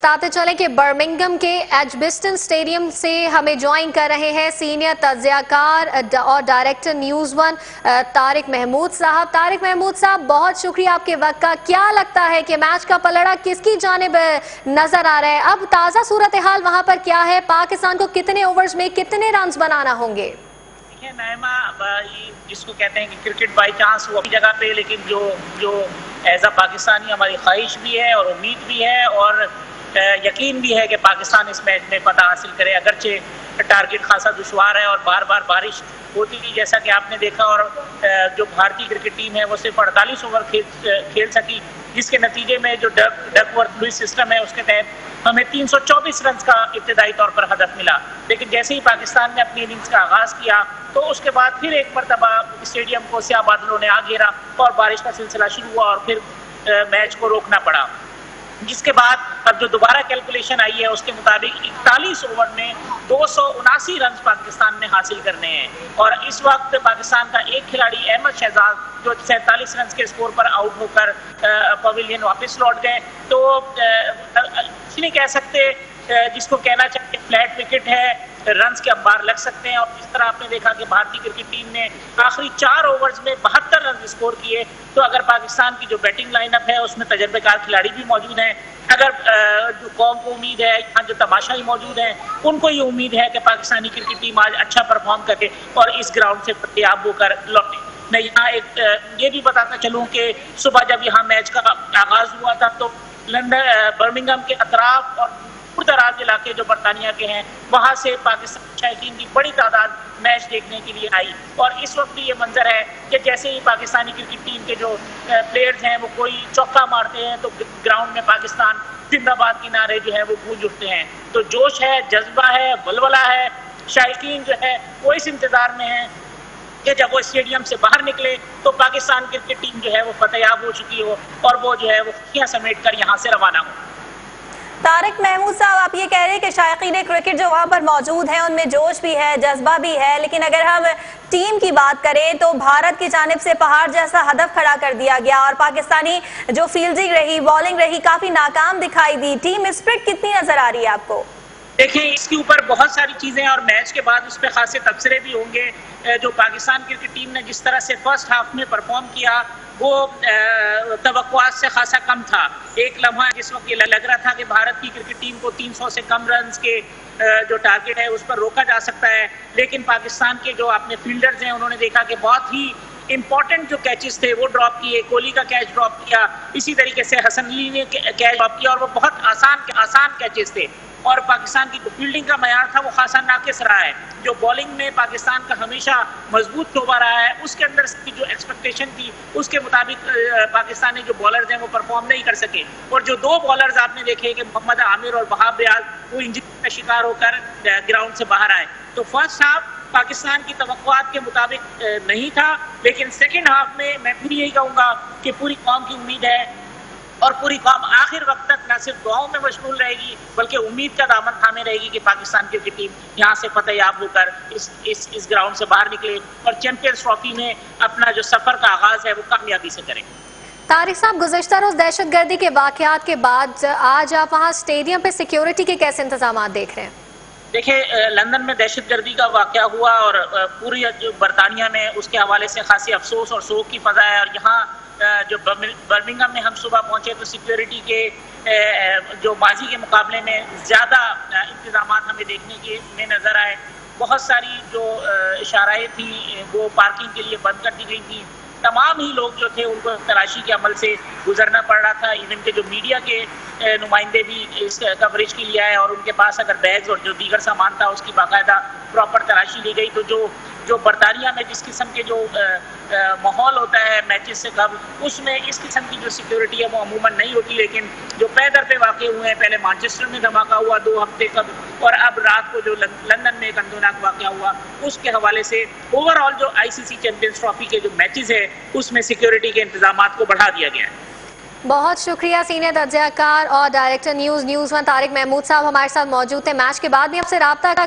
बताते चले कि बर्मिंघम के एजबेस्टन स्टेडियम से हमें ज्वाइन कर रहे हैं सीनियर तज्जियाकार और director News One Tariq Mahmood साहब। तारिक महमूद साहब, बहुत शुक्रिया आपके वक्त का। क्या लगता है कि मैच का पलड़ा किसकी जानिब नजर आ रहा है? अब ताज़ा सूरत हाल वहां पर क्या है? पाकिस्तान को कितने ओवर्स में कितने रन बनाना होंगे? नाइमा, जिसको कहते हैं कि क्रिकेट बाई चांस वो अपनी जगह पे, लेकिन जो एज अ पाकिस्तानी हमारी ख्वाहिश भी है और उम्मीद भी है और यकीन भी है कि पाकिस्तान इस मैच में फतह हासिल करे। अगरचे टारगेट खासा दुश्वार है और बार बार बारिश होती थी, जैसा कि आपने देखा, और जो भारतीय क्रिकेट टीम है वो सिर्फ 48 ओवर खेल सकी, जिसके नतीजे में जो डकवर्थ लुईस सिस्टम है उसके तहत हमें 324 रन का इब्तदाई तौर पर हदफ मिला। लेकिन जैसे ही पाकिस्तान ने अपनी इनिंग्स का आगाज किया तो उसके बाद फिर एक मरतबा स्टेडियम को स्याह बादलों ने आ घेरा और बारिश का सिलसिला शुरू हुआ और फिर मैच को रोकना पड़ा, जिसके बाद अब जो दोबारा कैलकुलेशन आई है उसके मुताबिक 41 ओवर में 279 रन पाकिस्तान ने हासिल करने हैं। और इस वक्त पाकिस्तान का एक खिलाड़ी अहमद शहजाद जो 47 रन के स्कोर पर आउट होकर पवेलियन वापस लौट गए। तो कुछ नहीं कह सकते, जिसको कहना चाहिए फ्लैट विकेट है, रन्स के अंबार लग सकते हैं। और इस तरह आपने देखा कि भारतीय क्रिकेट टीम ने आखिरी 4 ओवर्स में 72 रन स्कोर किए। तो अगर पाकिस्तान की जो बैटिंग लाइनअप है उसमें तजर्बेकार खिलाड़ी भी मौजूद हैं, अगर जो कौम को उम्मीद है, यहाँ जो तमाशाई मौजूद हैं, उनको ये उम्मीद है कि पाकिस्तानी क्रिकेट टीम आज अच्छा परफॉर्म करके और इस ग्राउंड से फतेयाब होकर लौटे। मैं यहाँ एक ये भी बताता चलूँ कि सुबह जब यहाँ मैच का आगाज हुआ था तो लंदन बर्मिंघम के अतराफ और दराज इलाके जो बरतानिया के हैं वहां से पाकिस्तान शायकीन की बड़ी तादाद मैच देखने के लिए आई। और इस वक्त भी ये मंजर है कि जैसे ही पाकिस्तानी क्रिकेट टीम के जो प्लेयर्स हैं वो कोई चौका मारते हैं तो ग्राउंड में पाकिस्तान जिंदाबाद के नारे जो है वो गूंज उठते हैं। तो जोश है, जज्बा है, वलवला है। शायकीन जो है वो इस इंतजार में है कि जब वो स्टेडियम से बाहर निकले तो पाकिस्तान क्रिकेट टीम जो है वो फतेयाब हो चुकी हो और वो जो है वो खुशियां समेट कर यहाँ से रवाना हो। तारिक महमूद साहब, आप ये कह रहे हैं कि शायकीन क्रिकेट जो वहाँ पर मौजूद हैं उनमें जोश भी है, जज्बा भी है, लेकिन अगर हम टीम की बात करें तो भारत की जानिब से पहाड़ जैसा हदफ खड़ा कर दिया गया और पाकिस्तानी जो फील्डिंग रही, बॉलिंग रही, काफी नाकाम दिखाई दी। टीम स्पिरिट कितनी नजर आ रही है आपको? देखिए, इसके ऊपर बहुत सारी चीजें और मैच के बाद उस पर खासे तबसरे भी होंगे। जो पाकिस्तान क्रिकेट टीम ने जिस तरह से फर्स्ट हाफ में परफॉर्म किया वो तवक्कुआत से खासा कम था। एक लम्हा जिस वक्त ये लग रहा था कि भारत की क्रिकेट टीम को 300 से कम रन के जो टारगेट है उस पर रोका जा सकता है, लेकिन पाकिस्तान के जो अपने फील्डर्स हैं उन्होंने देखा कि बहुत ही इंपॉर्टेंट जो कैचेस थे वो ड्रॉप किए। कोहली का कैच ड्रॉप किया, इसी तरीके से हसन अली ने कैच ड्रॉप किया और वो बहुत आसान कैचेस थे। और पाकिस्तान की जो फील्डिंग का मयार था वो खासा नाकिस रहा है। जो बॉलिंग में पाकिस्तान का हमेशा मजबूत शोबा रहा है उसके अंदर की जो एक्सपेक्टेशन थी उसके मुताबिक पाकिस्तानी जो बॉलर्स हैं वो परफॉर्म नहीं कर सके। और जो 2 बॉलर्स आपने देखे कि मोहम्मद आमिर और वहाब रियाज, वो इंजरी का शिकार होकर ग्राउंड से बाहर आए। तो फर्स्ट हाफ पाकिस्तान की तवक्कुआत के मुताबिक नहीं था, लेकिन सेकेंड हाफ में मैं फिर यही कहूँगा कि पूरी कौम की उम्मीद है और पूरी कौम आखिर वक्त तक न सिर्फ दुआओं में मशगूल रहेगी बल्कि उम्मीद का दामन थामे रहेगी कि पाकिस्तान क्रिकेट टीम यहाँ से फतेयाब होकर इस ग्राउंड से बाहर निकले और चैंपियंस ट्रॉफी में अपना जो सफर का आगाज है वो कामयाबी से करें। तारिक साहब, गुज़श्ता रोज दहशतगर्दी के वाकयात के बाद आज आप वहाँ स्टेडियम पे सिक्योरिटी के कैसे इंतजाम देख रहे हैं? देखिए, लंदन में दहशतगर्दी का वाकया हुआ और पूरी बरतानिया में उसके हवाले से खासी अफसोस और शोक की फजा है। और यहाँ जो बर्मिंघम में हम सुबह पहुंचे तो सिक्योरिटी के जो माजी के मुकाबले में ज़्यादा इंतजाम हमें देखने के में नज़र आए। बहुत सारी जो इशाराएँ थी वो पार्किंग के लिए बंद कर दी गई थी। तमाम ही लोग जो थे उनको तलाशी के अमल से गुजरना पड़ रहा था। इवन के जो मीडिया के नुमाइंदे भी इस कवरेज के लिए आए और उनके पास अगर बैग्स और जो दीगर सामान था उसकी बाकायदा प्रॉपर तलाशी ली गई। तो जो बरतानिया में जिस किस्म के जो माहौल होता है मैचेस से कब, उसमें इस किस्म की जो सिक्योरिटी है वो अमूमन नहीं होती। लेकिन जो पैदर पे वाक़े हुए हैं, पहले मैनचेस्टर में धमाका हुआ 2 हफ्ते कब, और अब रात को जो लंदन में एक अंदोनाक वाक़या हुआ, उसके हवाले से ओवरऑल जो ICC चैंपियंस ट्रॉफी के जो मैचेस है उसमें सिक्योरिटी के इंतजाम को बढ़ा दिया गया है। बहुत शुक्रिया सीनियर तज्जियाकार और director News One Tariq Mahmood साहब हमारे साथ मौजूद थे। मैच के बाद भी आपसे राब्ता कर